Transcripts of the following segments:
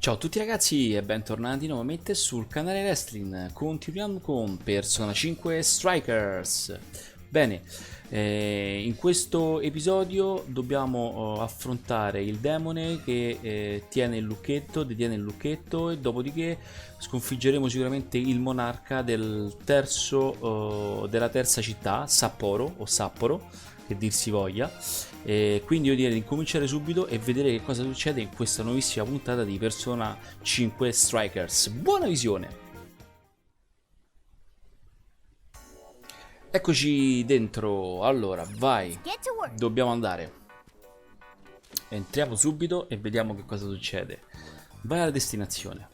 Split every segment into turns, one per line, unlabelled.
Ciao a tutti ragazzi e bentornati nuovamente sul canale Raistlin. Continuiamo con Persona 5 Strikers. Bene, in questo episodio dobbiamo affrontare il demone che detiene il lucchetto e dopodiché sconfiggeremo sicuramente il monarca della terza città, Sapporo, che dir si voglia. Quindi io direi di incominciare subito e vedere che cosa succede in questa nuovissima puntata di Persona 5 Strikers. Buona visione! Eccoci dentro, allora vai, dobbiamo andare. Entriamo subito e vediamo che cosa succede. Vai alla destinazione.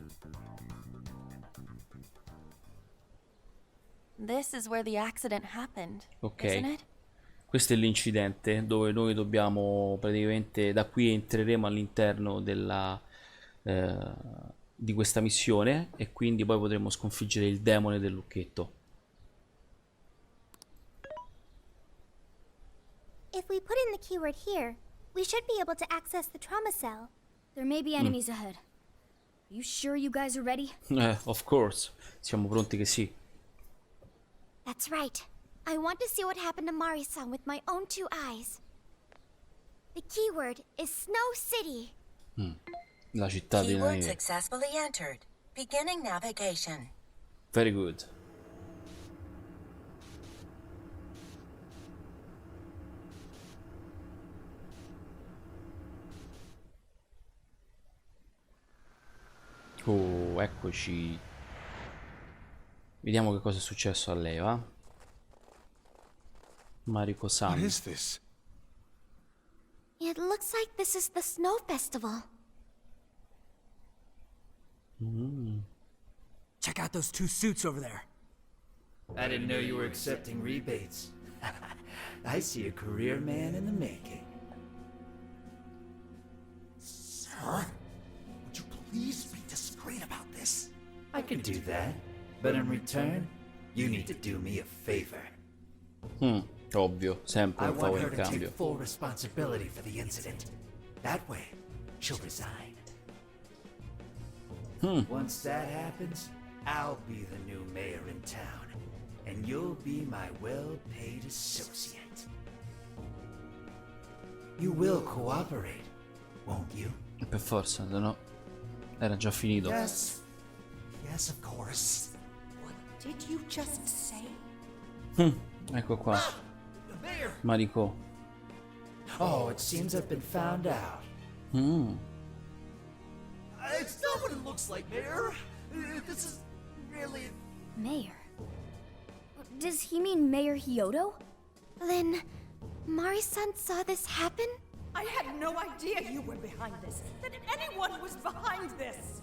This is where the accident happened,
Ok.
isn't it?
Questo è l'incidente dove noi dobbiamo praticamente, da qui entreremo all'interno di questa missione e quindi poi potremo sconfiggere il demone del lucchetto.
If we put in the keyword here, we should be able to access the trauma cell.
There may be enemies ahead. Are you sure you guys are ready?
Of course, siamo pronti che sì.
That's right. I want to see what happened to Mari-san with my own two eyes. The keyword is Snow City.
La città della
Keyword
neve.
successfully entered. Beginning navigation.
Very good. Oh, eccoci. Vediamo che cosa è successo a lei, va? Mariko-san.
What is this?
It looks like this is the Snow Festival.
Check out those two suits over there.
I didn't know you were accepting rebates. I see a career man in the making.
Sir, would you please be discreet about this?
I can do that, but in return, you need to do me a favor.
Ovvio, sempre
I
un
want
favore
her
in
to take
cambio.
full responsibility for the incident. That way, she'll resign. Once that happens, I'll be the new mayor in town, and you'll be my well-paid associate. You will cooperate, won't you?
Per forza, se no era già finito.
Yes. Yes, of course.
What did you just say?
Ecco qua,
The mayor!
Mariko.
Oh, it seems I've been found out.
It's not what it looks like, Mayor. This is really...
Mayor? Does he mean Mayor Hyodo?
Then, Mari-san saw this happen?
I had no idea you were behind this, that anyone was behind this.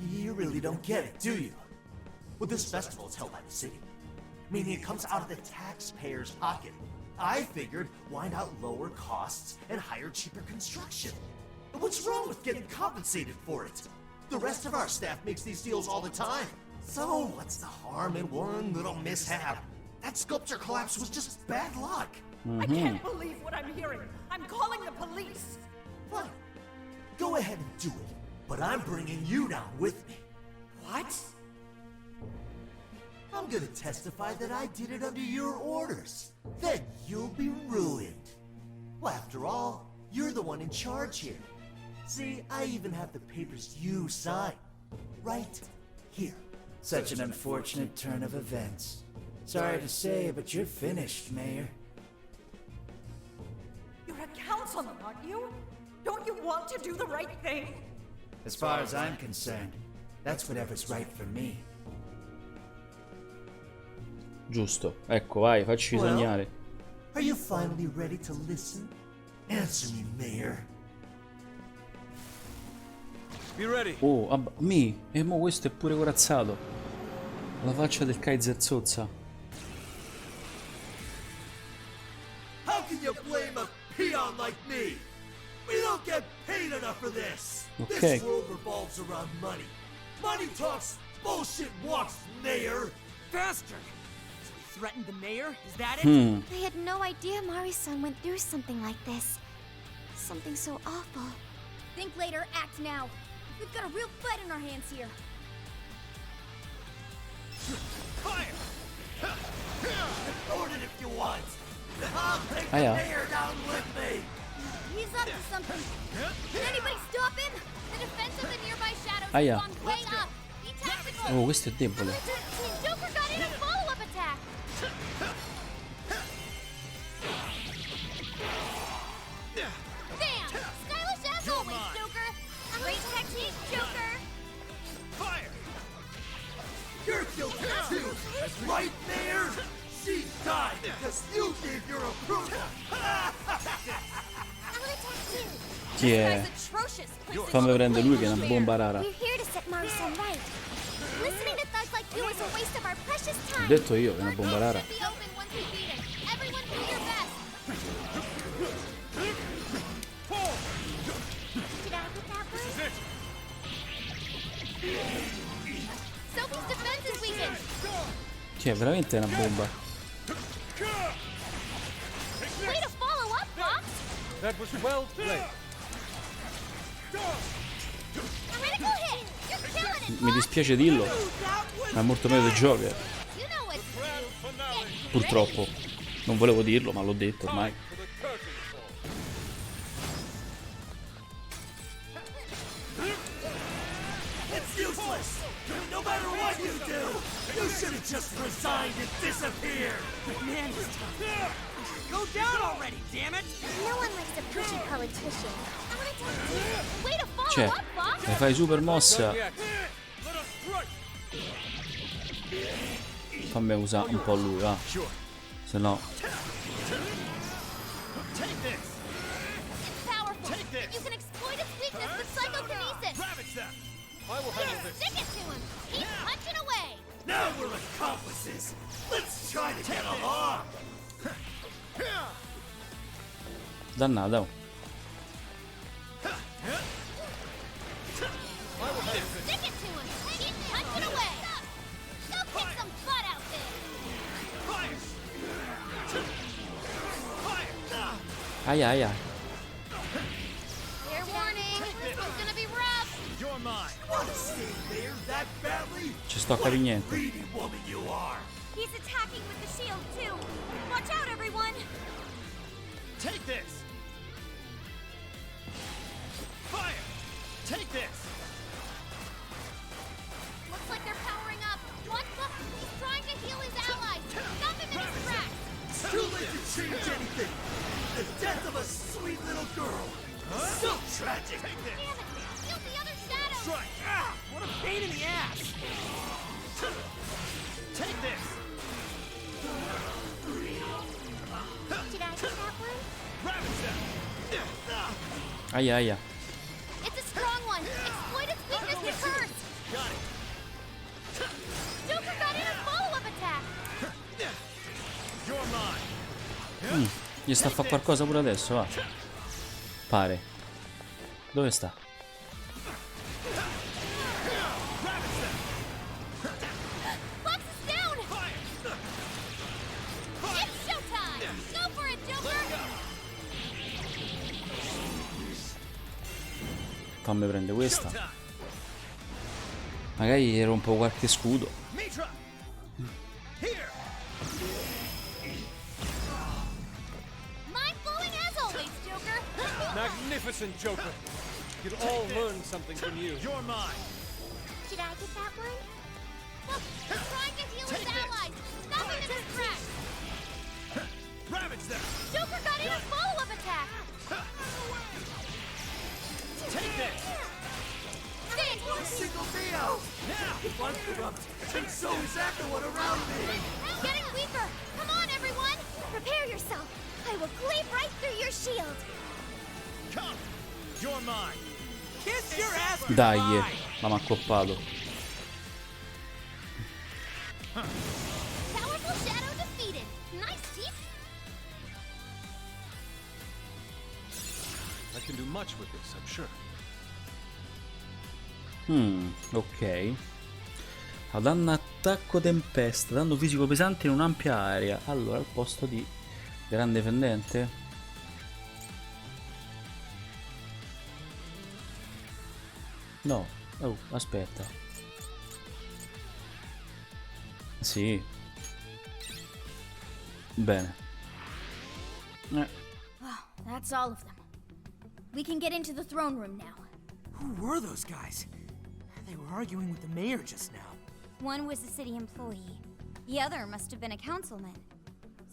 You really don't get it, do you? Well, this festival is held by the city, meaning it comes out of the taxpayer's pocket. I figured, why not lower costs and hire cheaper construction? What's wrong with getting compensated for it? The rest of our staff makes these deals all the time. So what's the harm in one little mishap? That sculpture collapse was just bad luck.
I can't believe what I'm hearing. I'm calling the police.
Fine. Go ahead and do it. But I'm bringing you down with me.
What?
I'm gonna testify that I did it under your orders. Then you'll be ruined. Well, after all, you're the one in charge here. See, I even have the papers you signed. Right here.
Such an unfortunate turn of events. Sorry to say, but you're finished, Mayor.
You're a councilman, aren't you? Don't you want to do the right thing?
As far as I'm concerned, that's whatever's right for me.
Giusto, ecco, vai, facci
Well.
sognare.
Are you finally ready to listen? Answer me, Mayor.
Be ready.
Oh, e mo questo è pure corazzato. La faccia del Kaiser Zozza.
How can you blame a peon like me? We don't get paid enough for this.
Okay.
This world revolves around money. Money talks, bullshit walks, Mayor.
Bastard! So he threatened the mayor? Is that it?
I had no idea Mari-san went through something like this. Something so awful.
Think later, act now. We've got a real fight on our hands here.
Record it if you want. I'll take the
yeah.
mayor down with me.
He's up to something. Can anybody stop him?
The defense of the nearby shadows
Ah,
has
yeah.
gone way up. Be tactical.
Oh, questo è debole.
Joker got in a follow-up attack. Bam! Stylish as always, Joker. Great technique, Joker.
You're guilty too. Right there. She died because you gave your approval.
I'll attack too.
Chi è?
Atrocious.
Fammi prendere lui che è una bomba rara.
We're here to set Marisa right. Listening to thugs like you is a waste of our precious
Ho
time.
detto io che è una bomba rara.
Should be open once we beat him. Everyone do your best. Did I get that one? Sophie's defense is weakened.
Chi è veramente una bomba?
Way to follow up, Fox.
That was well played.
A critical hit. You're killing it,
Mi
Fox.
dispiace dirlo, ma è molto meglio del Joker.
You know what to do.
Purtroppo. Non volevo dirlo, ma l'ho detto ormai.
For the curtain call.
It's useless. No matter what you do, you should have just resigned and disappeared.
Man, it's tough. Go down already, damn it!
No one likes a pushy politician. I want to talk to you. Way to follow
Cioè,
up, Fox.
ne fai super mossa.
Yet. Let us strike.
Fammi usare un po' lui, va. Se no.
It's powerful. You can exploit its weakness with psychokinesis.
I will handle this.
Stick it to him. Keep punching away.
Now we're accomplices. Let's try to get along.
Dannata, oh.
Stick it to him. Keep punching away. Go kick some butt out there.
Aia, aia.
Fair warning. This one's gonna be rough.
Want to stay there that badly?
Ci sto a capire niente.
Greedy woman you are.
He's attacking with the shield, too. Watch out, everyone.
Take this! Fire! Take this!
Looks like they're powering up. Watch the... He's trying to heal his allies. Stop him in his tracks.
It's too late to change anything. The death of a sweet little girl. So tragic.
Damn it. Heal the other shadow.
Strike!
What a pain in the ass!
Take this!
Did I get that one?
Ravage them!
Aia, aia.
It's a strong one. Exploit its weakness with curse.
Got it!
Joker got in a follow-up attack.
You're mine!
Gli sta a fare qualcosa pure adesso, va. Pare. Dove sta?
Fox is down. It's showtime. Go for it, Joker.
Fammi prendere questa. Magari gli rompo qualche scudo.
Mitra! Here!
Mind-blowing as always, Joker.
Magnificent, Joker. You'd all learn something from you.
You're mine!
Did I get that one? Look, he's trying to heal his allies. Stop him in his tracks.
Ravage them!
Joker got in a follow-up attack.
Take this!
Single me out.
Now!
I'm corrupt. And so is everyone around me.
Getting weaker. Come on, everyone. Prepare yourself. I will cleave right through your shield.
Come! You're mine!
Kiss your ass
Dai,
goodbye.
ma m'ha accoppato.
Powerful shadow defeated. Nice team.
I can do much with this, I'm sure.
Ok. Ha danno attacco tempesta, danno fisico pesante in un'ampia area. Allora, al posto di grande fendente. No, oh, aspetta. Sì. Bene.
Oh, that's all of them. We can get into the throne room now.
Who were those guys? They were arguing with the mayor just now.
One was a city employee. The other must have been a councilman.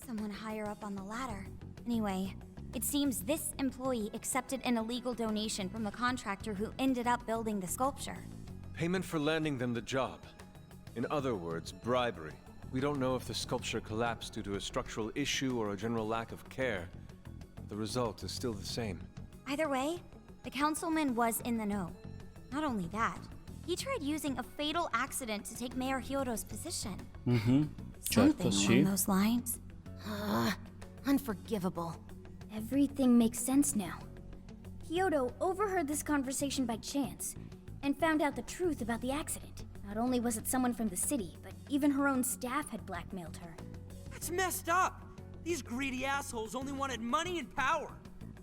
Someone higher up on the ladder. Anyway, it seems this employee accepted an illegal donation from the contractor who ended up building the sculpture.
Payment for landing them the job. In other words, bribery. We don't know if the sculpture collapsed due to a structural issue or a general lack of care. But the result is still the same.
Either way, the councilman was in the know. Not only that, he tried using a fatal accident to take Mayor Hyodo's position. Something along those lines. Unforgivable. Everything makes sense now. Hyodo overheard this conversation by chance and found out the truth about the accident. Not only was it someone from the city, but even her own staff had blackmailed her.
That's messed up! These greedy assholes only wanted money and power!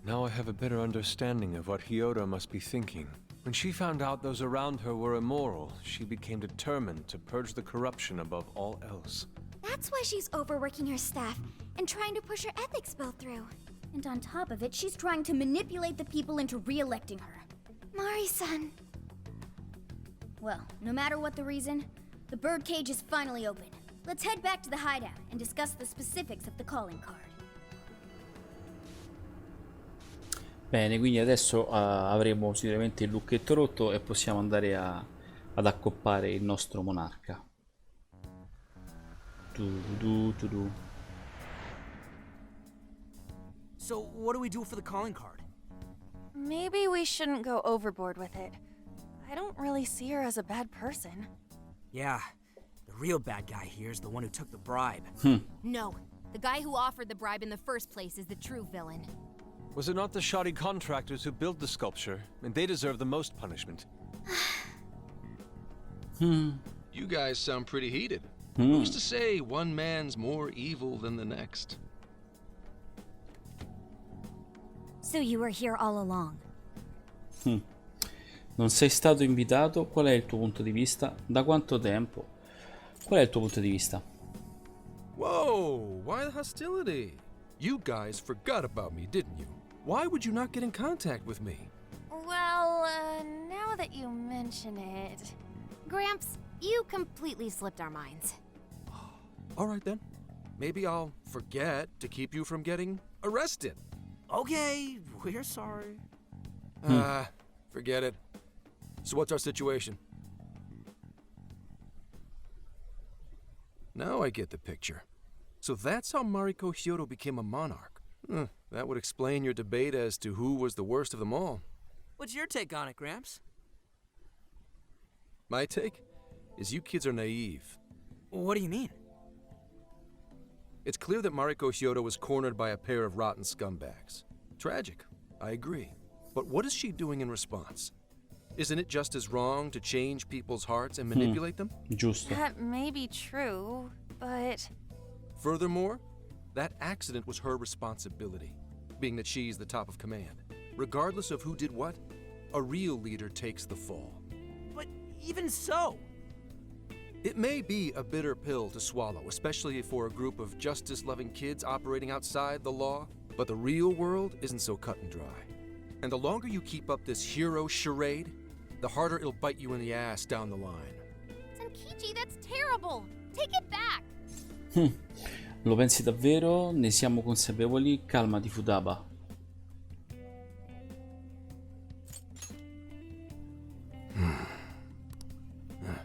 Now I have a better understanding of what Hyodo must be thinking. When she found out those around her were immoral, she became determined to purge the corruption above all else.
That's why she's overworking her staff and trying to push her ethics bill through.
And on top of it, she's trying to manipulate the people into re-electing her.
Mari-san.
Well, no matter what the reason, the birdcage is finally open. Let's head back to the hideout and discuss the specifics of the calling card.
Bene, quindi adesso avremo sicuramente il lucchetto rotto e possiamo andare ad accoppare il nostro monarca.
So, what do we do for the calling card?
Maybe we shouldn't go overboard with it. I don't really see her as a bad person.
Yeah, the real bad guy here is the one who took the bribe.
No, the guy who offered the bribe in the first place is the true villain.
Was it not the shoddy contractors who built the sculpture? And they deserve the most punishment.
You guys sound pretty heated. Who's to say one man's more evil than the next?
So you were here all along.
Non sei stato invitato? Qual è il tuo punto di vista? Da quanto tempo? Qual è il tuo punto di vista?
Whoa, why the hostility? You guys forgot about me, didn't you? Why would you not get in contact with me?
Well, now that you mention it...
Gramps, you completely slipped our minds.
All right then. Maybe I'll forget to keep you from getting arrested.
Okay, we're sorry.
Forget it. So what's our situation? Now I get the picture. So that's how Mariko Hyodo became a monarch. That would explain your debate as to who was the worst of them all.
What's your take on it, Gramps?
My take is you kids are naive.
What do you mean?
It's clear that Mariko Hyodo was cornered by a pair of rotten scumbags. Tragic, I agree. But what is she doing in response? Isn't it just as wrong to change people's hearts and manipulate them?
Giusto.
That may be true, but...
Furthermore, that accident was her responsibility, being that she's the top of command. Regardless of who did what, a real leader takes the fall.
But even so...
It may be a bitter pill to swallow, especially for a group of justice-loving kids operating outside the law, but the real world isn't so cut and dry. And the longer you keep up this hero charade, the harder it'll bite you in the ass down the line.
Sankichi, that's terrible! Take it back!
Lo pensi davvero? Ne siamo consapevoli? Calmati, Futaba.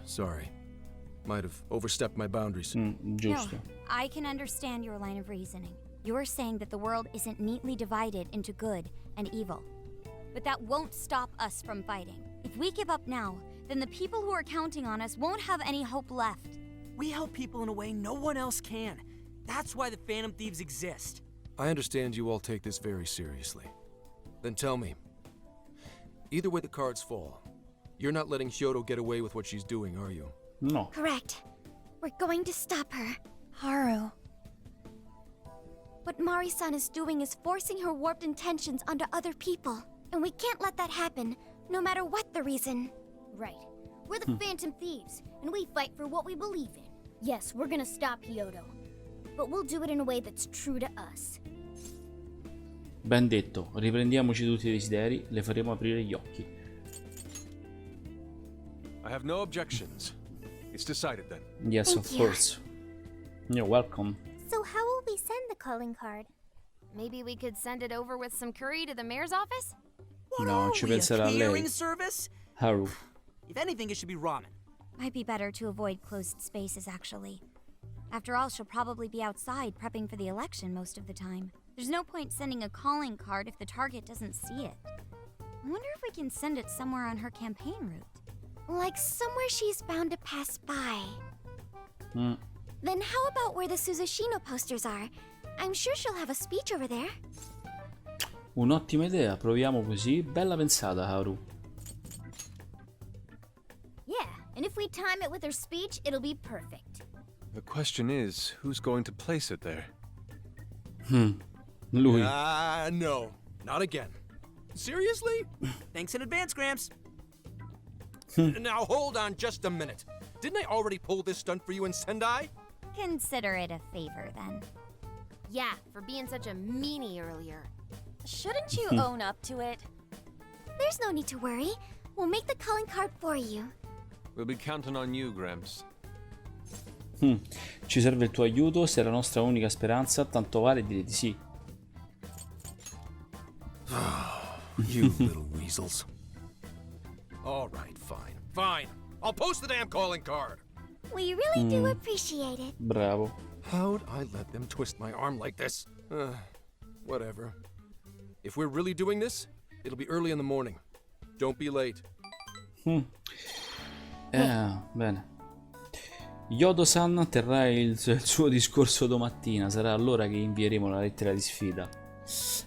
Sorry. Might have overstepped my boundaries.
Giusto.
No, I can understand your line of reasoning. You're saying that the world isn't neatly divided into good and evil. But that won't stop us from fighting. If we give up now, then the people who are counting on us won't have any hope left.
We help people in a way no one else can. That's why the Phantom Thieves exist.
I understand you all take this very seriously. Then tell me, either way the cards fall, you're not letting Hyodo get away with what she's doing, are you?
No.
Correct. We're going to stop her.
Haru.
What Mari-san is doing is forcing her warped intentions onto other people. And we can't let that happen, no matter what the reason.
Right. We're the Phantom Thieves, and we fight for what we believe in. Yes, we're gonna stop Hyodo, but we'll do it in a way that's true to us.
Ben detto, riprendiamoci tutti i desideri, le faremo aprire gli occhi.
I have no objections. It's decided then.
Yes,
Thank
of
you.
course. You're welcome.
So how will we send the calling card?
Maybe we could send it over with some curry to the mayor's office?
What
No,
are
ci
we, a
penserà lei.
catering service?
Haru.
If anything, it should be ramen.
Might be better to avoid closed spaces, actually. After all, she'll probably be outside prepping for the election most of the time. There's no point sending a calling card if the target doesn't see it. I wonder if we can send it somewhere on her campaign route.
Like somewhere she's bound to pass by.
Mm.
Then how about where the Suzushino posters are? I'm sure she'll have a speech over there.
Un'ottima idea, proviamo così. Bella pensata, Haru.
Yeah, and if we time it with her speech, it'll be perfect.
The question is, who's going to place it there?
Lui.
No. Not again. Seriously?
Thanks in advance, Gramps.
Now hold on just a minute. Didn't I already pull this stunt for you in Sendai?
Consider it a favor, then.
Yeah, for being such a meanie earlier. Shouldn't you own up to it?
There's no need to worry. We'll make the calling card for you.
We'll be counting on you, Gramps.
Ci serve il tuo aiuto, sei la nostra unica speranza, tanto vale dire di sì.
You little weasels. All right, fine. Fine. I'll post the damn calling card.
We really do appreciate it.
Bravo.
How'd I let them twist my arm like this? Whatever. If we're really doing this, it'll be early in the morning. Don't be late.
Bene. Yodo-san terrà il suo discorso domattina, sarà allora che invieremo la lettera di sfida.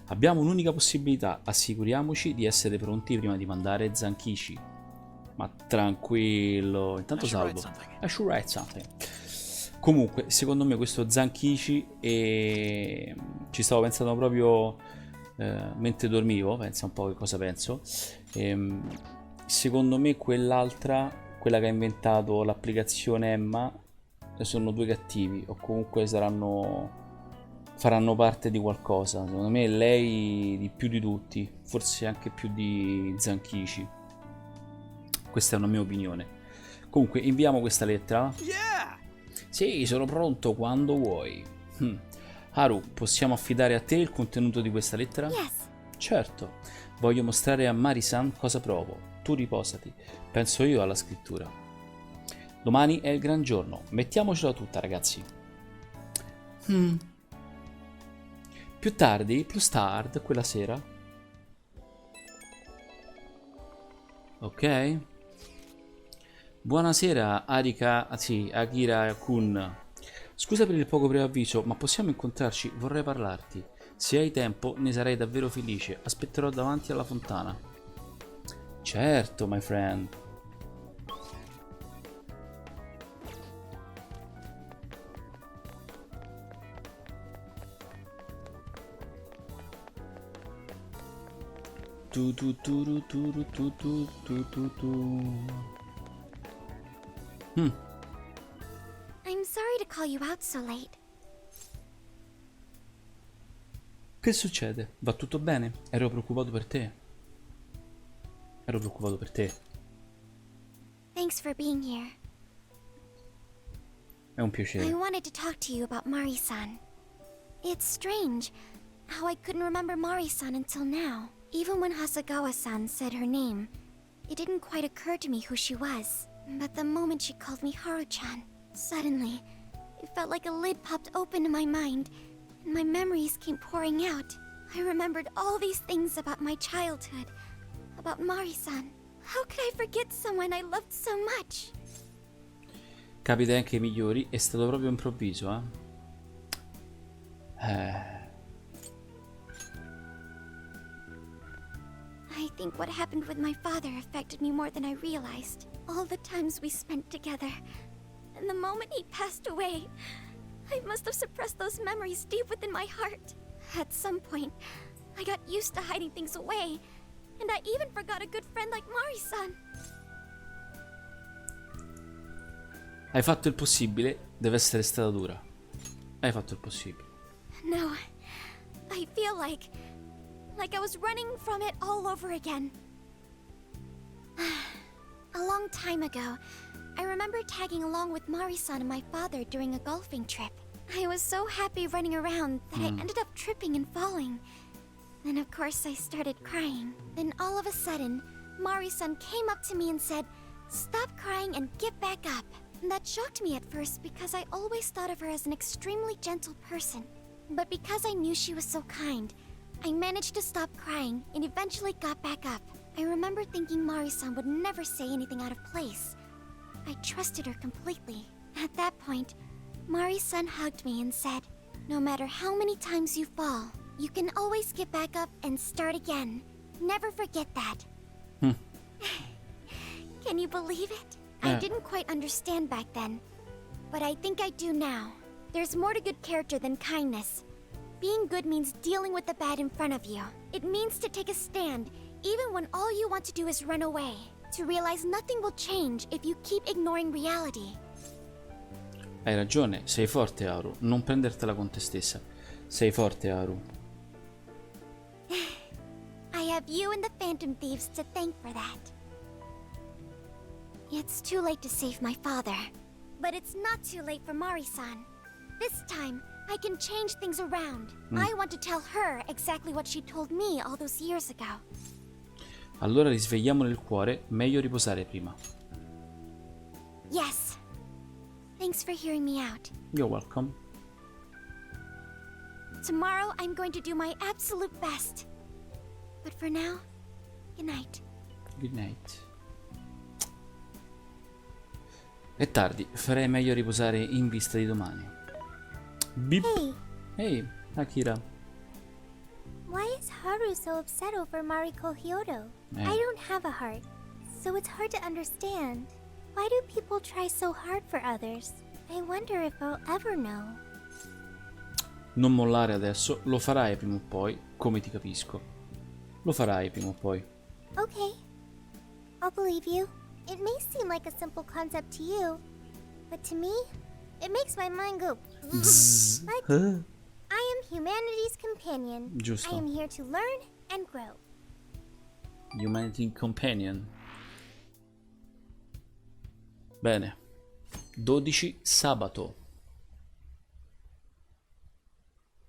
Abbiamo un'unica possibilità, assicuriamoci di essere pronti prima di mandare Zankichi. Ma tranquillo, intanto salvo. I should write something. Comunque, secondo me questo Zankichi ci stavo pensando proprio mentre dormivo, pensa un po' che cosa penso. Secondo me quell'altra, quella che ha inventato l'applicazione Emma, sono due cattivi o comunque faranno parte di qualcosa. Secondo me lei di più di tutti, forse anche più di Zankichi. Questa è una mia opinione. Comunque inviamo questa lettera.
Yeah!
Sì, sono pronto quando vuoi. Haru, possiamo affidare a te il contenuto di questa lettera?
Yes.
Certo. Voglio mostrare a Mari-san cosa provo. Tu riposati. Penso io alla scrittura. Domani è il gran giorno. Mettiamocela tutta, ragazzi. Più tardi, plus tard, quella sera. Ok. Buonasera, Akira-kun. Scusa per il poco preavviso, ma possiamo incontrarci? Vorrei parlarti. Se hai tempo, ne sarei davvero felice. Aspetterò davanti alla fontana. Certo, my friend.
I'm sorry to call you out so late.
Che succede? Va tutto bene? Ero preoccupato per te.
Thanks for being here.
È un piacere.
I wanted to talk to you about Mari-san. It's strange how I couldn't remember Mari-san until now. Even when Hasagawa-san said her name, it didn't quite occur to me who she was. But the moment she called me Haru-chan, suddenly, it felt like a lid popped open in my mind, and my memories came pouring out. I remembered all these things about my childhood, about Mari-san. How could I forget someone I loved so much?
Capita anche ai migliori, è stato proprio improvviso,
I think what happened with my father affected me more than I realized. All the times we spent together, and the moment he passed away, I must have suppressed those memories deep within my heart. At some point, I got used to hiding things away, and I even forgot a good friend like Mari-san.
Hai fatto il possibile, deve essere stata dura. Hai fatto il possibile.
No, I feel like I was running from it all over again. A long time ago, I remember tagging along with Mari-san and my father during a golfing trip. I was so happy running around that I ended up tripping and falling. Then of course I started crying. Then all of a sudden, Mari-san came up to me and said, "Stop crying and get back up." And that shocked me at first because I always thought of her as an extremely gentle person. But because I knew she was so kind, I managed to stop crying and eventually got back up. I remember thinking Mari-san would never say anything out of place. I trusted her completely. At that point, Mari-san hugged me and said, "No matter how many times you fall, you can always get back up and start again. Never forget that." Can you believe it? I didn't quite understand back then, but I think I do now. There's more to good character than kindness. Being good means dealing with the bad in front of you. It means to take a stand, even when all you want to do is run away. To realize nothing will change if you keep ignoring reality.
Hai ragione, sei forte, Haru. Non prendertela con te stessa. Sei forte, Haru.
I have you and the Phantom Thieves to thank for that. It's too late to save my father, but it's not too late for Mari-san. This time, I can change things around. I want to tell her exactly what she told me all those years ago.
Allora risvegliamo nel cuore, meglio riposare prima.
Yes. Thanks for hearing me out.
You're welcome.
Tomorrow I'm going to do my absolute best. But for now, good night.
Good night. È tardi, farei meglio riposare in vista di domani. Beep. Hey, Akira.
Why is Haru so upset over Mariko Hyodo? I don't have a heart, so it's hard to understand. Why do people try so hard for others? I wonder if I'll ever know.
Non mollare adesso, lo farai prima o poi, come ti capisco. Lo farai prima o poi.
Okay, I'll believe you. It may seem like a simple concept to you, but to me, it makes my mind go like, I am humanity's companion.
Giusto.
I am here to learn and grow.
Humanity Companion. Bene. 12 sabato.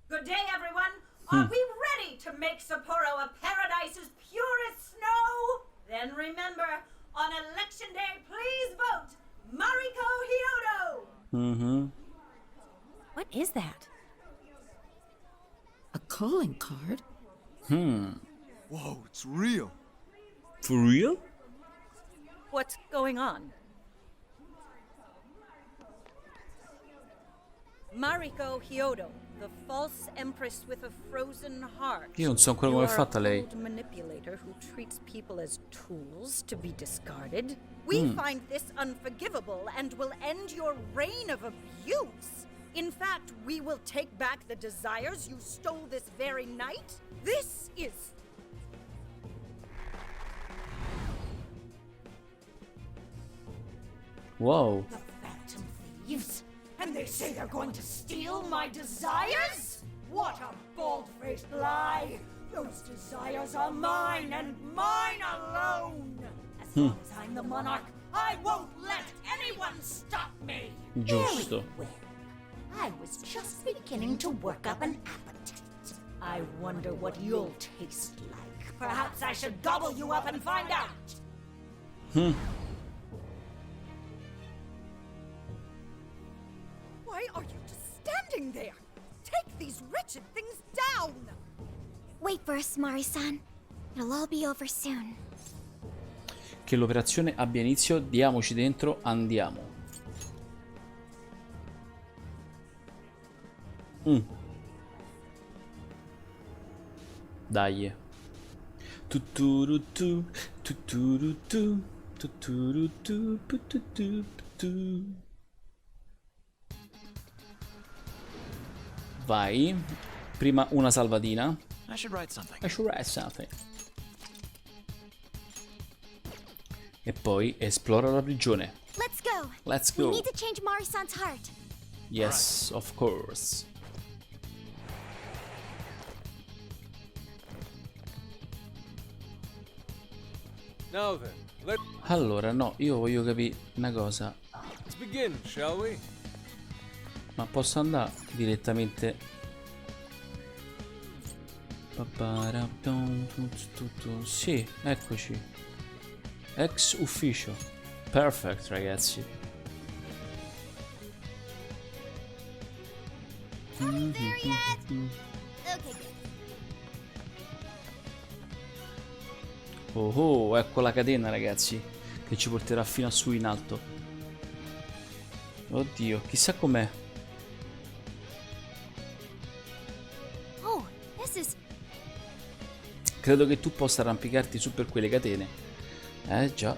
Good day, everyone. Are we ready to make Sapporo a paradise as pure as snow? Then remember, on election day, please vote Mariko Hyodo.
What is that? A calling card?
Whoa, it's real.
For real?
What's going on? Mariko Hyodo, the false empress with a frozen heart.
Io non so ancora come è fatta lei.
You are a cold manipulator who treats people as tools to be discarded. We find this unforgivable and will end your reign of abuse. In fact, we will take back the desires you stole this very night. This is...
Wow.
The Phantom Thieves? And they say they're going to steal my desires? What a bold-faced lie! Those desires are mine and mine alone! As long as I'm the monarch, I won't let anyone stop me!
Giusto.
Very well. I was just beginning to work up an appetite. I wonder what you'll taste like. Perhaps I should gobble you up and find out! Why are you just standing there? Take these wretched things down!
Wait for us, Mari-san. It'll all be over soon.
Che l'operazione abbia inizio, diamoci dentro, andiamo. Dai. Tuturutu, tuturutu, tuturutu, tuturutu. Vai. Prima una salvatina.
I should write something.
E poi esplora la prigione.
Let's go.
Let's
We
go.
need to change Mari-san's heart.
Yes, of course.
Now then,
Allora, no, io voglio capire una cosa.
let's begin, shall we?
Ma posso andare direttamente? Sì, eccoci. Ex ufficio. Perfect, ragazzi. Oh, oh, ecco la catena, ragazzi, che ci porterà fino a su in alto. Oddio, chissà com'è.
Oh, this is...
Credo che tu possa arrampicarti su per quelle catene. Già.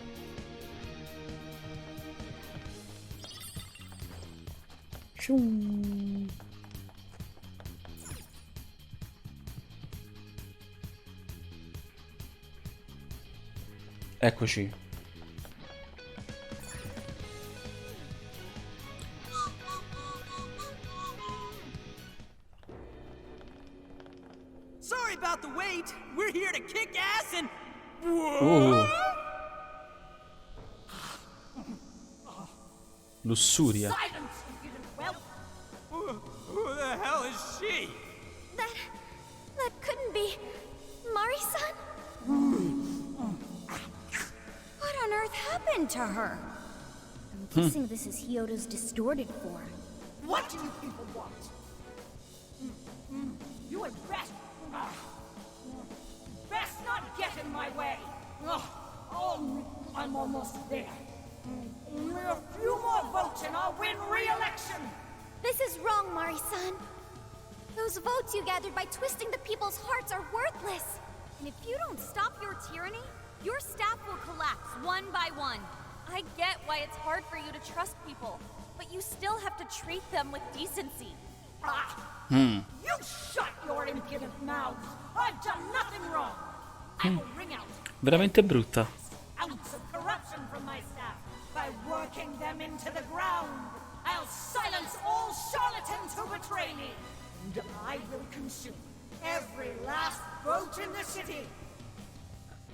Eccoci.
Sorry about the wait. We're here to kick ass and...
Lussuria.
Silence, impudent whelp!
Who the hell is she?
That couldn't be Mari-san?
What on earth happened to her? I'm guessing this is Hyodo's distorted form.
What do you people want? You had best... best not get in my way. I'm almost there. Only a few more votes and I'll win re-election.
This is wrong, Mari-san. Those votes you gathered by twisting the people's hearts are worthless.
And if you don't stop your tyranny, your staff will collapse one by one. I get why it's hard for you to trust people, but you still have to treat them with decency.
You shut your impudent mouths. I've done nothing wrong. I will wring out
Veramente brutta.
ounce of corruption from my staff by working them into the ground. I'll silence all charlatans who betray me. And I will consume every last vote in the city.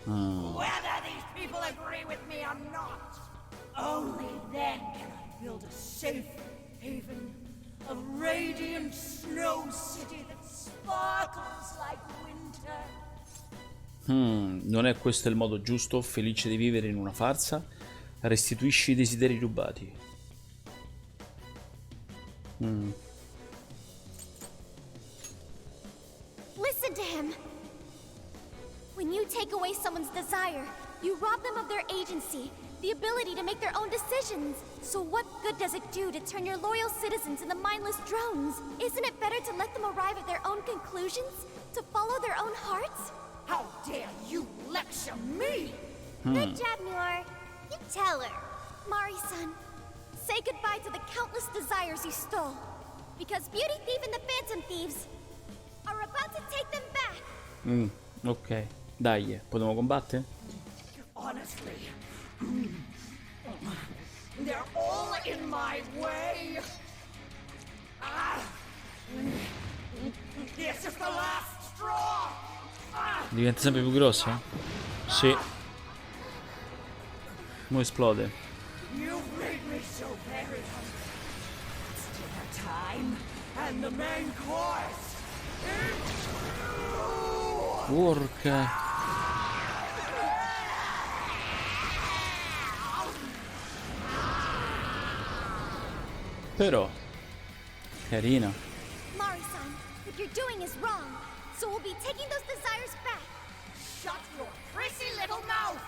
Whether these people agree with me or not. Only then can I build a safe haven, a radiant snow city that sparkles like winter.
Non è questo il modo giusto, felice di vivere in una farsa? Restituisci i desideri rubati.
Listen to him. When you take away someone's desire, you rob them of their agency, the ability to make their own decisions. So what good does it do to turn your loyal citizens into mindless drones? Isn't it better to let them arrive at their own conclusions? To follow their own hearts?
How dare you lecture me?
Good job, Noor. You tell her. Mari-san, say goodbye to the countless desires you stole. Because Beauty Thief and the Phantom Thieves are about to take them back.
Ok, dai, possiamo combattere?
Honestly, they're all in my way. This is the last straw.
Diventa sempre più grosso? Sì. Mo esplode.
You've made me so very hungry. It's dinner time, and the main course is
Porca. Però carina.
Mari-san, what you're doing is wrong. So we'll be taking those desires back.
Shut your prissy little mouth!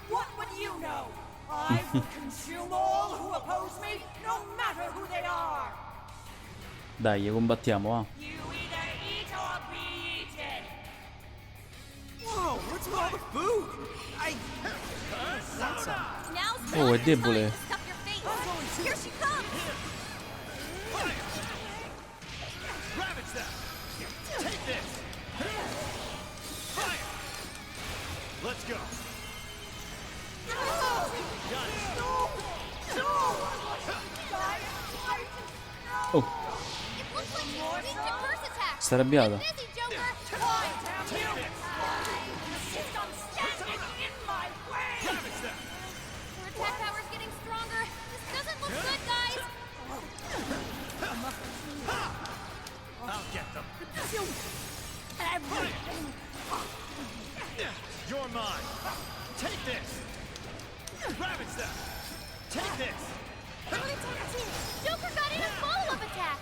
What would you know? I will consume all who oppose me, no matter who they are!
Dai, combattiamo, va.
You either eat or be eaten!
Whoa, what's with all the food?
Oh, è debole.
Stuff your face. Here she comes.
Ravage them! Take this! Fire! Let's go!
No! No!
Sta arrabbiata.
You're mine. Take this. Ravage them. Take this.
Joker got in a follow-up attack.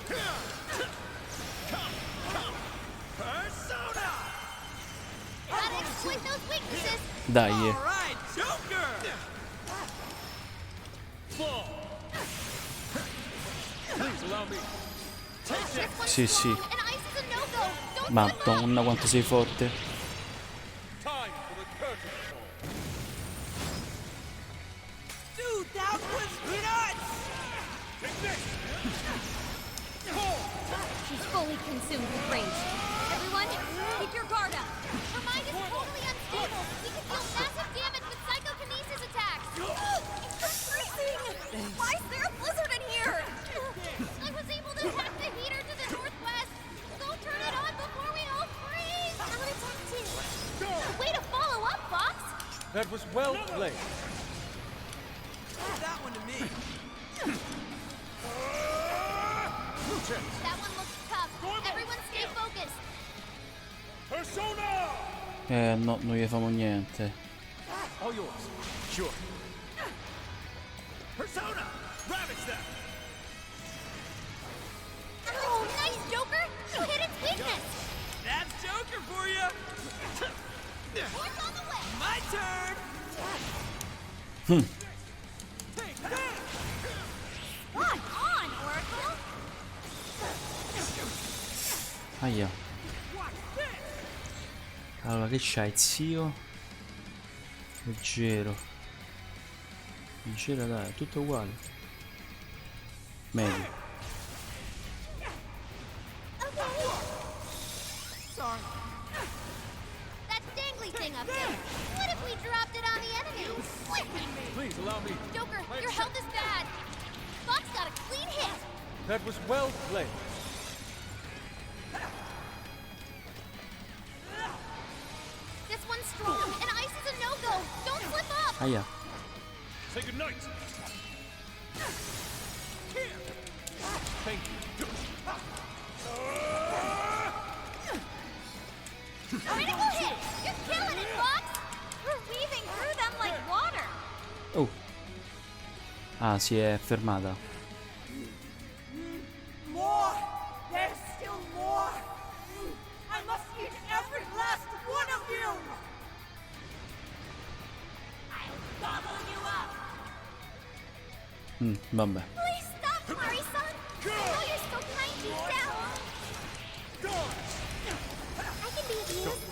Come. Persona.
Gotta exploit those weaknesses.
Dai.
All right, Joker. Fall. Please allow me. Take this.
Sì, sì.
And ice is a no-go. Don't
Madonna quanto sei forte.
Time for the curtain call.
Dude, that was nuts!
Take this.
She's fully consumed with rage. Everyone, keep your guard up.
Her mind is totally unstable. We can deal massive damage with psychokinesis attacks. It's freezing. Why is there a blizzard in here? I was able to hack the heater to the northwest. Go turn it on before we all freeze. I'm gonna attack too. Way to follow up, Fox.
That was well played.
That one to me.
That one looks tough. Everyone stay focused.
Persona.
No, non gli famo niente.
All yours. Sure. Persona. Ravage them.
Oh, nice, Joker. You hit its weakness.
That's Joker for you.
Horse on the way.
My turn.
Take that.
Come on, Oracle.
Aia. Allora, che c'hai? Zio? Leggero. Leggero, dai, è tutto uguale. Meglio.
Sorry. That dangly thing up there. What if we dropped it on the enemy?
Please allow me.
Joker, your health is bad. Fox got a clean hit.
That was well played.
This one's strong, and ice is a no-go. Don't slip up.
Aia.
Say goodnight. Here.
Thank you.
Critical hit. You're killing it, Fox. We're weaving through them like water.
Oh. Ah, si è fermata.
More! There's still more! I must eat every last one of you! I'll gobble you up!
Vabbè.
Please stop, Mari-san. I know you're still trying to deep down. I can be of use.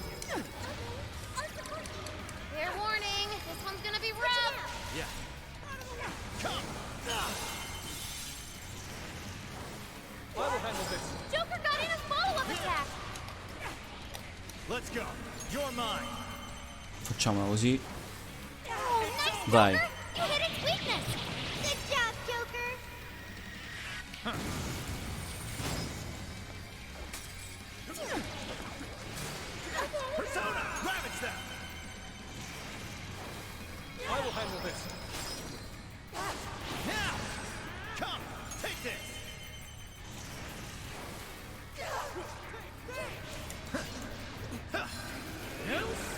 Fair warning. This one's gonna be rough.
Yeah. Come.
I will handle this.
Joker got in a follow-up attack.
Let's go. You're mine.
Facciamola così.
Oh, nice,
Vai.
Joker. You hit its weakness. Good job, Joker.
Persona. Ravage them.
I will handle this.
Now. Come. Take this.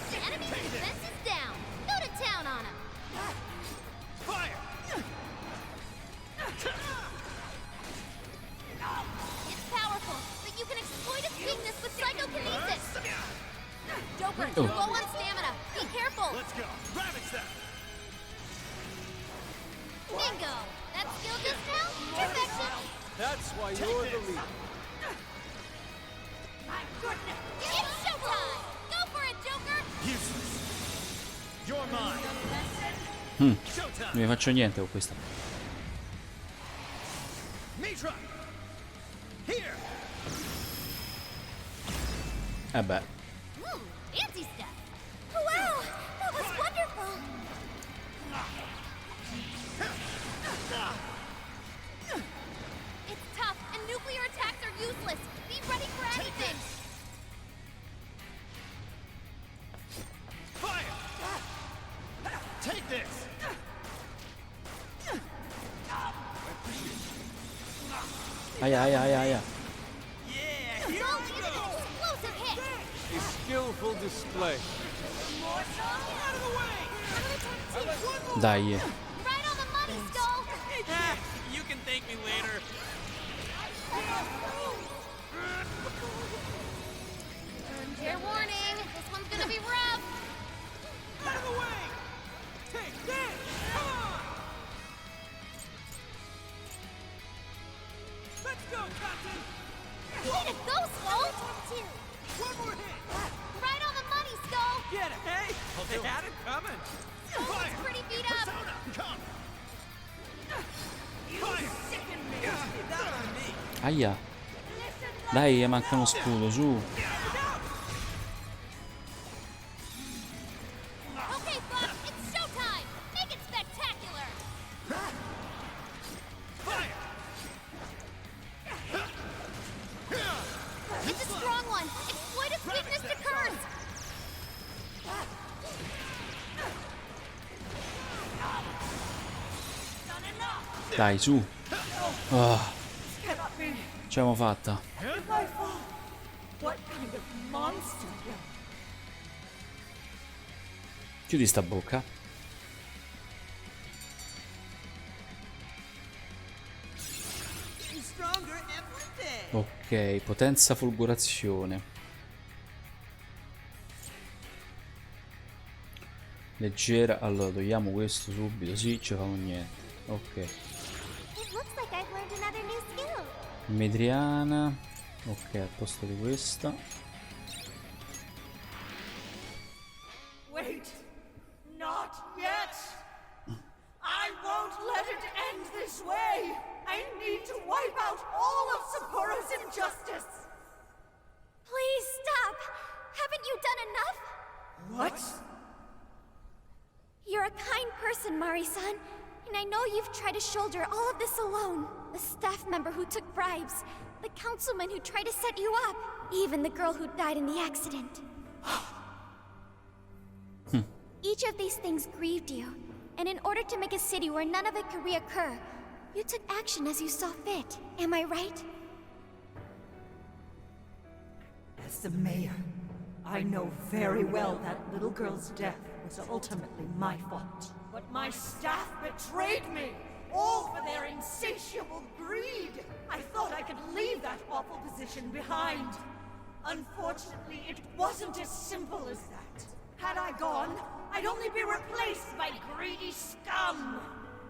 The enemy's defense is down. Go to town on him.
Fire.
It's powerful, but you can exploit its weakness with psychokinesis. Joker,
Oh.
you're low on stamina. Be careful.
Let's go. Ravage them.
Bingo. That skill just now? Perfection.
That's why you're the leader.
My goodness!
It's showtime. Go for it, Joker.
Useless. You're mine.
Non
Showtime.
mi faccio niente con questa.
Mitra. Here.
Beh.
Fancy stuff. Wow, that was wonderful. It's tough, and nuclear attacks are useless. Be ready for nothing!
Fire! Take this!
Aia, aia, aia, aia.
Explosive hit!
A skillful display.
Dai.
Right on the money, Skull!
You can thank me later.
Fair warning, this one's gonna be rough.
Out of the way! Take this! Come on! Let's go, Captain!
Way to go, Skull!
One more hit!
Right on the money, Skull!
Get it, hey? They had it coming.
Skull's pretty beat up.
Persona, come!
You sicken me.
Not on me.
Aia. Dai, manca uno scudo, su.
Okay, Buck, it's showtime! Make it spectacular!
Fire!
It's a strong one! Exploit its weakness to curse!
Dai, su. Ah,
Cannot be.
ce l'abbiamo fatta.
My fault. What kind of monster?
Chiudi sta bocca.
Getting stronger every day.
Ok, potenza folgorazione. Leggera. Allora, togliamo questo subito. Sì, ci facciamo niente. Ok.
It looks like I've learned another new skill.
Medriana. Ok, al posto di questa.
Wait. Not yet. I won't let it end this way. I need to wipe out all of Sapporo's injustice.
Please stop! Haven't you done enough?
What?
You're a kind person, Mari-san, and I know you've tried to shoulder all of this alone. The staff member who took bribes, the councilman who tried to set you up, even the girl who died in the accident. Each of these things grieved you, and in order to make a city where none of it could reoccur, you took action as you saw fit. Am I right?
As the mayor, I know very well that little girl's death was ultimately my fault. But my staff betrayed me, all for their insatiable greed. I thought I could leave that awful position behind. Unfortunately, it wasn't as simple as that. Had I gone, I'd only be replaced by greedy scum.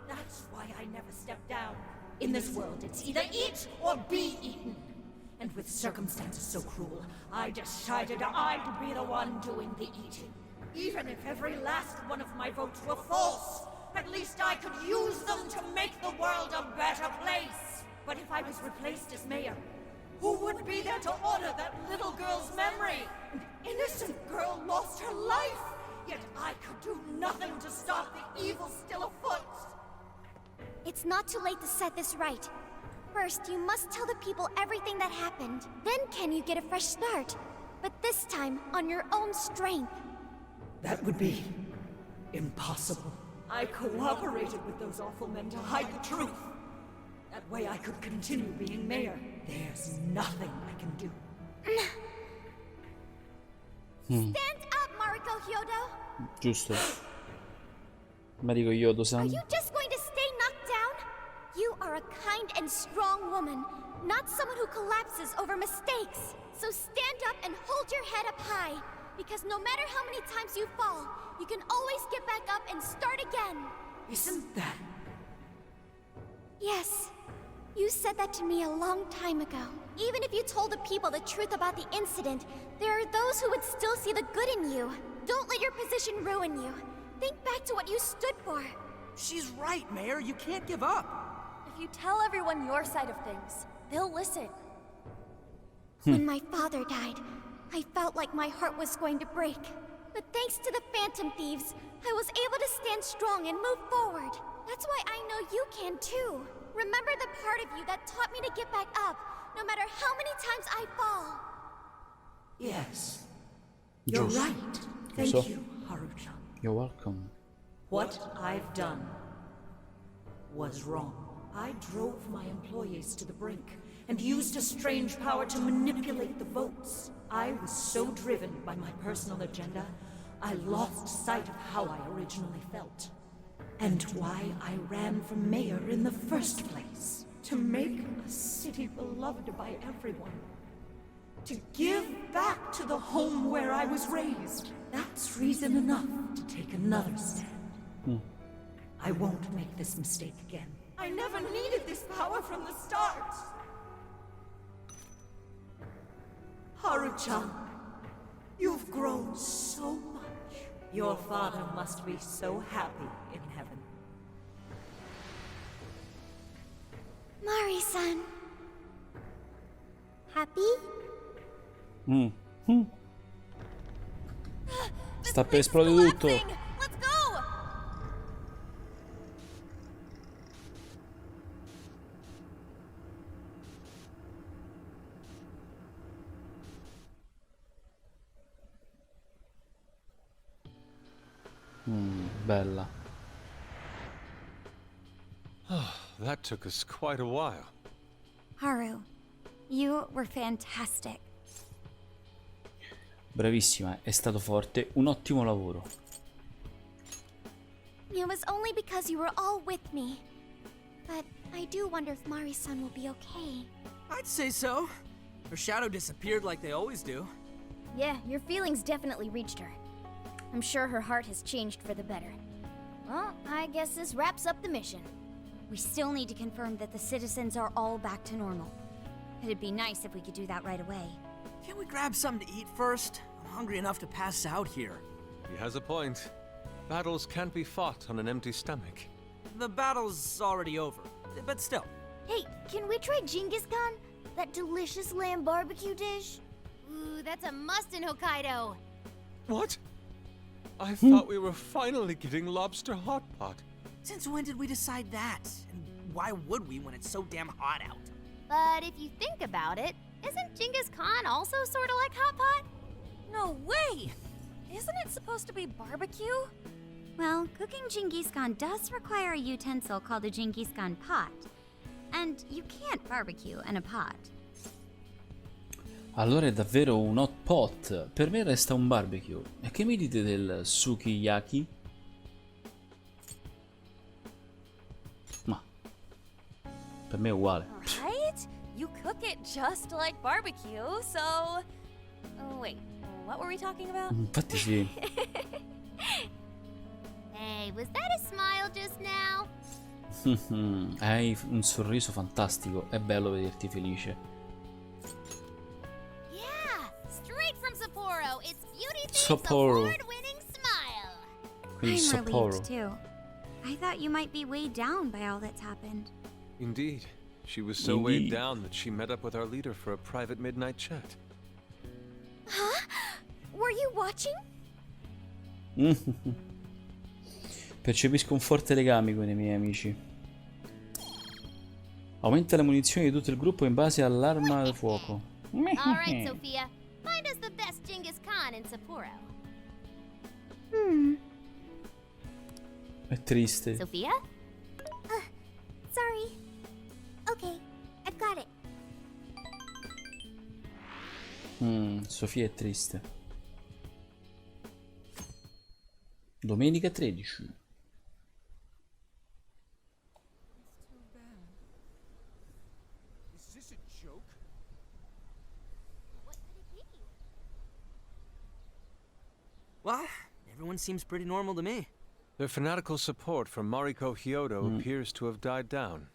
That's why I never stepped down. In this world, it's either eat or be eaten. And with circumstances so cruel, I decided I'd be the one doing the eating. Even if every last one of my votes were false, at least I could use them to make the world a better place. But if I was replaced as mayor, who would be there to honor that little girl's memory? An innocent girl lost her life, yet I could do nothing to stop the evil still afoot.
It's not too late to set this right. First, you must tell the people everything that happened. Then can you get a fresh start? But this time, on your own strength.
That would be impossible. I cooperated with those awful men to hide the truth. That way I could continue being mayor. There's nothing I can do.
Stand up, Mariko Hyodo!
Giusto. Mariko Hyodo-san.
Are you just going to stay knocked down? You are a kind and strong woman, not someone who collapses over mistakes. So stand up and hold your head up high, because no matter how many times you fall, you can always get back up and start again.
Isn't that...
Yes. You said that to me a long time ago. Even if you told the people the truth about the incident, there are those who would still see the good in you. Don't let your position ruin you. Think back to what you stood for.
She's right, Mayor. You can't give up.
If you tell everyone your side of things, they'll listen.
When my father died, I felt like my heart was going to break. But thanks to the Phantom Thieves, I was able to stand strong and move forward. That's why I know you can too. Remember the part of you that taught me to get back up, no matter how many times I fall.
Yes. You're
Giusto.
right. Thank
So.
you, Haruchan.
You're welcome.
What I've done was wrong. I drove my employees to the brink and used a strange power to manipulate the votes. I was so driven by my personal agenda, I lost sight of how I originally felt. And why I ran for mayor in the first place. To make a city beloved by everyone. To give back to the home where I was raised. That's reason enough to take another stand. I won't make this mistake again. I never needed this power from the start. Haruchan, you've grown so much. Your father must be so happy in heaven.
Mari-san. Happy?
Sta per esplodere tutto.
Let's go!
Bella.
That took us quite a while.
Haru, you were fantastic.
Bravissima, è stato forte, un ottimo lavoro.
It was only because you were all with me. But I do wonder if Mari-san will be okay.
I'd say so. Her shadow disappeared like they always do.
Yeah, your feelings definitely reached her. I'm sure her heart has changed for the better. Well, I guess this wraps up the mission.
We still need to confirm that the citizens are all back to normal. It'd be nice if we could do that right away.
Can't we grab something to eat first? I'm hungry enough to pass out here.
He has a point. Battles can't be fought on an empty stomach.
The battle's already over, but still.
Hey, can we try Genghis Khan? That delicious lamb barbecue dish?
Ooh, that's a must in Hokkaido.
What? I thought we were finally getting lobster hot pot.
Since when did we decide that? And why would we when it's so damn hot out?
But if you think about it, isn't Genghis Khan also sort of like hot pot?
No way! Isn't it supposed to be barbecue? Well, cooking Genghis Khan does require a utensil called a Genghis Khan pot. And you can't barbecue in a pot.
Allora è davvero un hot pot. Per me resta un barbecue. E che mi dite del sukiyaki? Ma per me è uguale.
Right? You cook it just like barbecue, so... Oh, wait, what were we talking about?
Infatti sì.
Hey, was that a smile just now?
Hai un sorriso fantastico. È bello vederti felice.
Yeah, straight from Sapporo. It's Beauty Thief's
Sapporo.
award-winning smile.
Quindi
I'm
Sapporo.
relieved too. I thought you might be weighed down by all that's happened.
Indeed. She was so weighed down that she met up with our leader for a private midnight chat.
Huh? Were you watching?
Percepisco un forte legame con i miei amici. Aumenta le munizioni di tutto il gruppo in base all'arma da fuoco.
All right, Sophia. Find us the best Genghis Khan in Sapporo.
È triste.
Sophia?
Sorry. Okay, I've got it.
Sofia è triste. Domenica 13.
Is this a joke?
What could it be?
Well, everyone seems pretty normal to me.
Their fanatical support for Mariko Hyodo appears to have died down.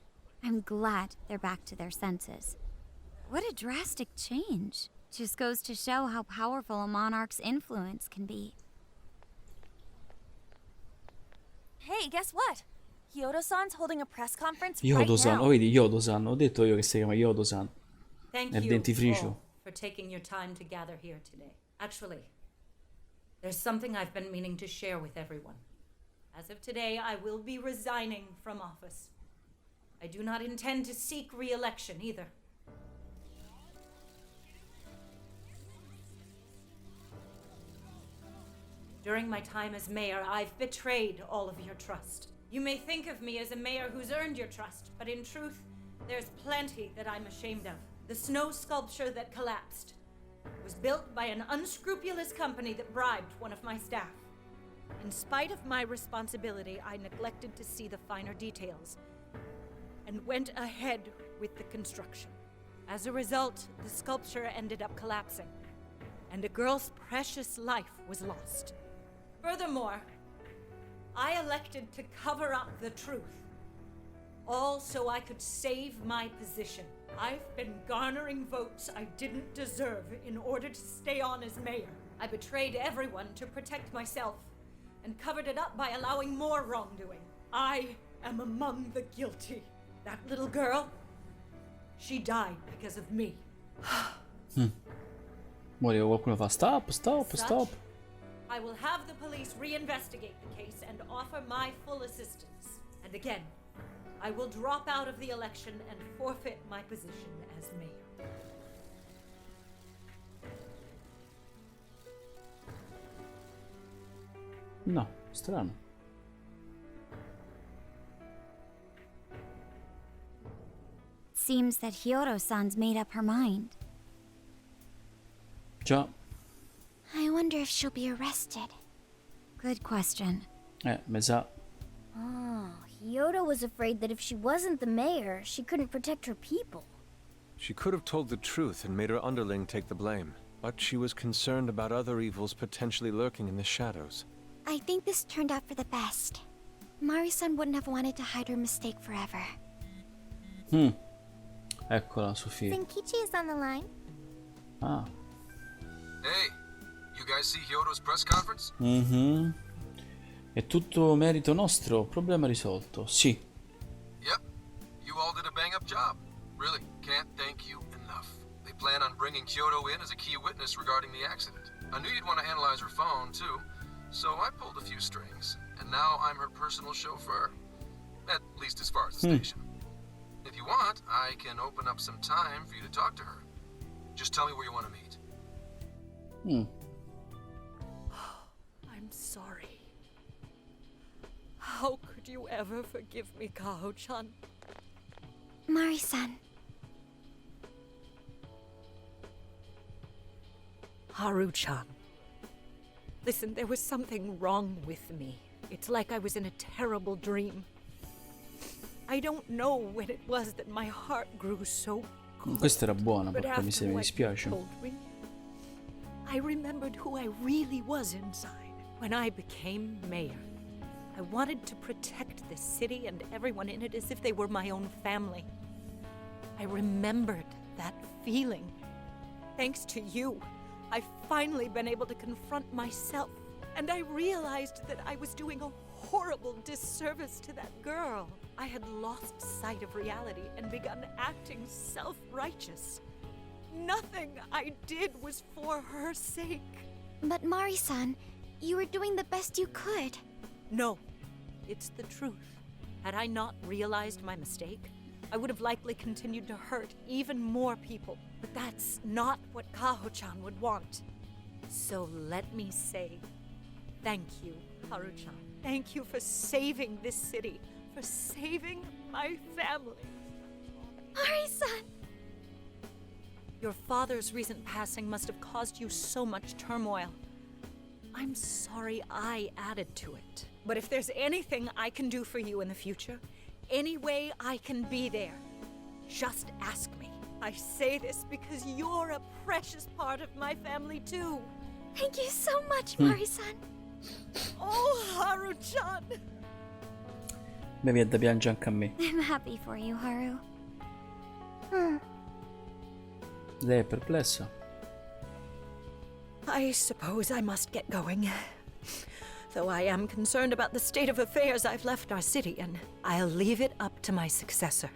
I'm glad they're back to their senses. What a drastic change. Just goes to show how powerful a monarch's influence can be.
Hey, guess what? Hyodo-san's holding a press conference
Yodo-san,
right
oh
now.
vedi Yodo-san, ho detto io che si chiama Yodo-san.
Thank
È il
you
dentifricio.
all for taking your time to gather here today. Actually, there's something I've been meaning to share with everyone. As of today, I will be resigning from office. I do not intend to seek re-election either. During my time as mayor, I've betrayed all of your trust. You may think of me as a mayor who's earned your trust, but in truth, there's plenty that I'm ashamed of. The snow sculpture that collapsed was built by an unscrupulous company that bribed one of my staff. In spite of my responsibility, I neglected to see the finer details and went ahead with the construction. As a result, the sculpture ended up collapsing, and a girl's precious life was lost. Furthermore, I elected to cover up the truth, all so I could save my position. I've been garnering votes I didn't deserve in order to stay on as mayor. I betrayed everyone to protect myself and covered it up by allowing more wrongdoing. I am among the guilty. That little girl, she died because of me.
Muore qualcuno fa stop.
I will have the police reinvestigate the case and offer my full assistance. And again, I will drop out of the election and forfeit my position as mayor.
No, strano.
Seems that Hyodo-san's made up her mind.
Già.
I wonder if she'll be arrested.
Good question.
Mi sa.
Oh, Hyodo was afraid that if she wasn't the mayor, she couldn't protect her people.
She could have told the truth and made her underling take the blame, but she was concerned about other evils potentially lurking in the shadows.
I think this turned out for the best. Mari-san wouldn't have wanted to hide her mistake forever.
Eccola, Sofia.
Senkichi is on the line.
Ah.
Hey, you guys see Hyodo's press conference?
È tutto merito nostro, problema risolto. Sì.
Yep, you all did a bang-up job. Really, can't thank you enough. They plan on bringing Hyodo in as a key witness regarding the accident. I knew you'd want to analyze her phone, too, so I pulled a few strings, and now I'm her personal chauffeur. At least as far as the station. If you want, I can open up some time for you to talk to her. Just tell me where you want to meet.
I'm sorry. How could you ever forgive me, Kaho-chan?
Mari-san.
Haru-chan. Listen, there was something wrong with me. It's like I was in a terrible dream. I don't know when it was that my heart grew so cold.
Questa era buona,
But
porca miseria, mi
after what you
dispiace.
told me, I remembered who I really was inside. When I became mayor, I wanted to protect this city and everyone in it as if they were my own family. I remembered that feeling. Thanks to you, I've finally been able to confront myself. And I realized that I was doing a horrible disservice to that girl. I had lost sight of reality and begun acting self-righteous. Nothing I did was for her sake.
But Mari-san, you were doing the best you could.
No, it's the truth. Had I not realized my mistake, I would have likely continued to hurt even more people. But that's not what Kaho-chan would want. So let me say, thank you, Haru-chan. Thank you for saving this city, for saving my family.
Mari-san!
Your father's recent passing must have caused you so much turmoil. I'm sorry I added to it. But if there's anything I can do for you in the future, any way I can be there, just ask me. I say this because you're a precious part of my family too.
Thank you so much, Mari-san.
Oh, Haru-chan!
Mi viene da piangere anche a me.
I'm happy for you, Haru.
Lei è perplessa.
I suppose I must get going. Though I am concerned about the state of affairs I've left our city, and I'll leave it up to my successor.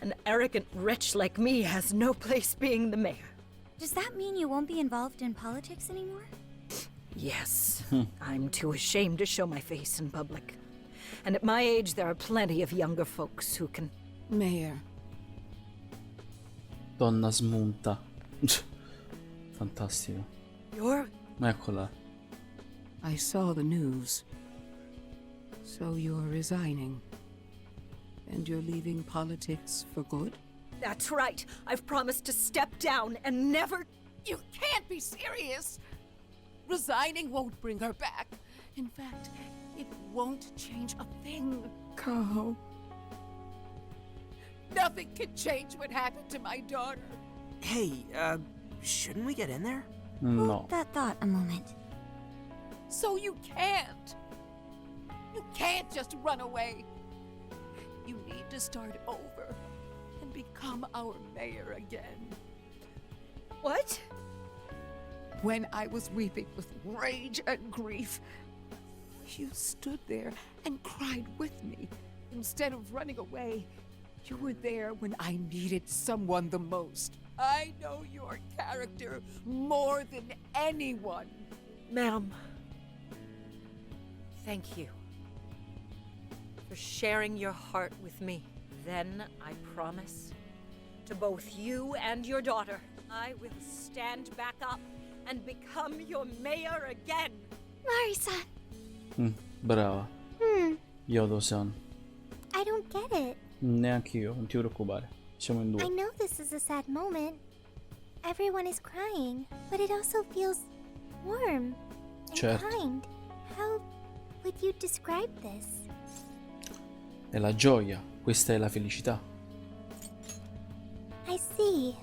An arrogant wretch like me has no place being the mayor.
Does that mean you won't be involved in politics anymore?
Yes. I'm too ashamed to show my face in public. And at my age, there are plenty of younger folks who can...
Mayor.
Donna smunta. Fantastico.
You're...
Eccola.
I saw the news. So you're resigning. And you're leaving politics for good?
That's right. I've promised to step down and never...
You can't be serious! Resigning won't bring her back. In fact, it won't change a thing. Carl. Nothing can change what happened to my daughter.
Hey, shouldn't we get in there?
No.
Hold that thought a moment.
So you can't. You can't just run away. You need to start over and become our mayor again.
What?
When I was weeping with rage and grief, you stood there and cried with me. Instead of running away, you were there when I needed someone the most. I know your character more than anyone.
Ma'am, thank you for sharing your heart with me. Then I promise to both you and your daughter, I will stand back up and become your mayor again.
Mari-san.
Brava. Yodo-san.
I don't get it.
Neanche io, non ti preoccupare. Siamo in
I
due.
know this is a sad moment. Everyone is crying, but it also feels warm and
Certo.
kind. How would you describe this?
È la gioia, questa è la felicità.
I see.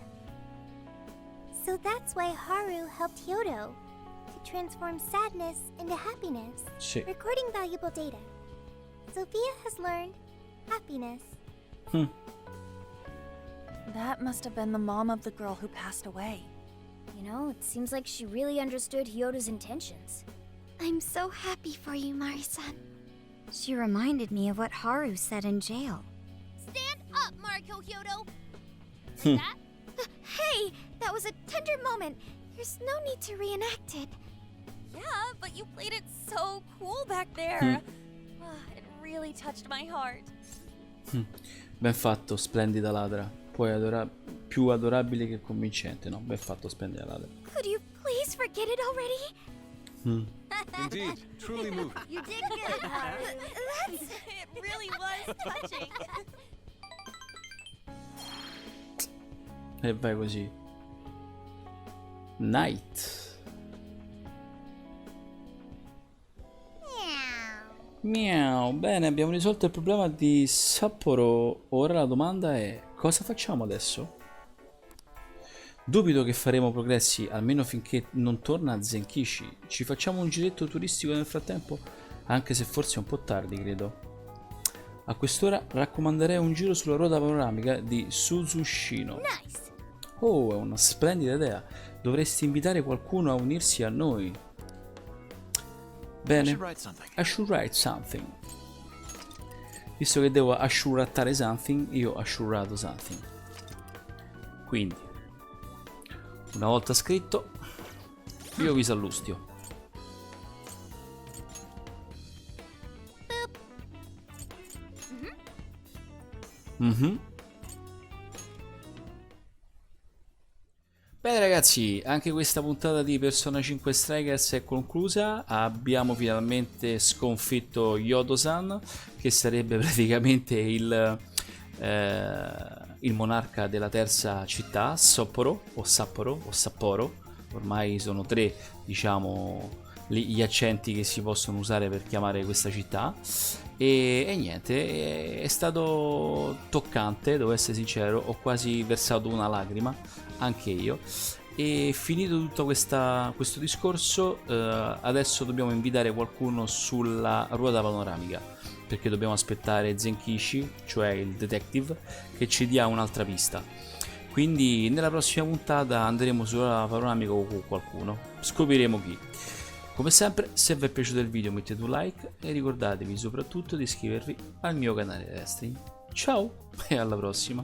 So that's why Haru helped Hyodo to transform sadness into happiness.
Sì.
Recording valuable data. Sophia has learned happiness.
That must have been the mom of the girl who passed away.
You know, it seems like she really understood Hyodo's intentions.
I'm so happy for you, Mari-san.
She reminded me of what Haru said in jail.
Stand up, Mariko Hyodo! Like that?
Hey, that was a tender moment. There's no need to reenact it.
Yeah, but you played it so cool back there. It really touched my heart.
Ben fatto, splendida ladra. Poi più adorabile che convincente, no? Ben fatto, splendida ladra.
Could you please forget it already?
Indeed, truly moving.
You did good, Haru. It really was touching.
E vai così. Night. Miau. Bene, abbiamo risolto il problema di Sapporo. Ora la domanda è: cosa facciamo adesso? Dubito che faremo progressi, almeno finché non torna Zenkishi. Ci facciamo un giretto turistico nel frattempo? Anche se forse è un po' tardi, credo. A quest'ora raccomanderei un giro sulla ruota panoramica di Suzushino.
Nice.
Oh, è una splendida idea. Dovresti invitare qualcuno a unirsi a noi. Bene. I should write something. Visto che devo asciurattare something, io ho asciurato something. Quindi, una volta scritto, io vi sallustio. Bene ragazzi, anche questa puntata di Persona 5 Strikers è conclusa. Abbiamo finalmente sconfitto Yodo-san, che sarebbe praticamente il monarca della terza città, Sapporo o Sapporo. Ormai sono tre, diciamo, gli accenti che si possono usare per chiamare questa città. E niente, è stato toccante, devo essere sincero, ho quasi versato una lacrima, anche io. E finito tutto questo discorso, adesso dobbiamo invitare qualcuno sulla ruota panoramica, perché dobbiamo aspettare Zenkishi, cioè il detective, che ci dia un'altra pista. Quindi nella prossima puntata andremo sulla panoramica con qualcuno, scopriremo chi. Come sempre, se vi è piaciuto il video mettete un like e ricordatevi soprattutto di iscrivervi al mio canale Raistlin. Ciao e alla prossima!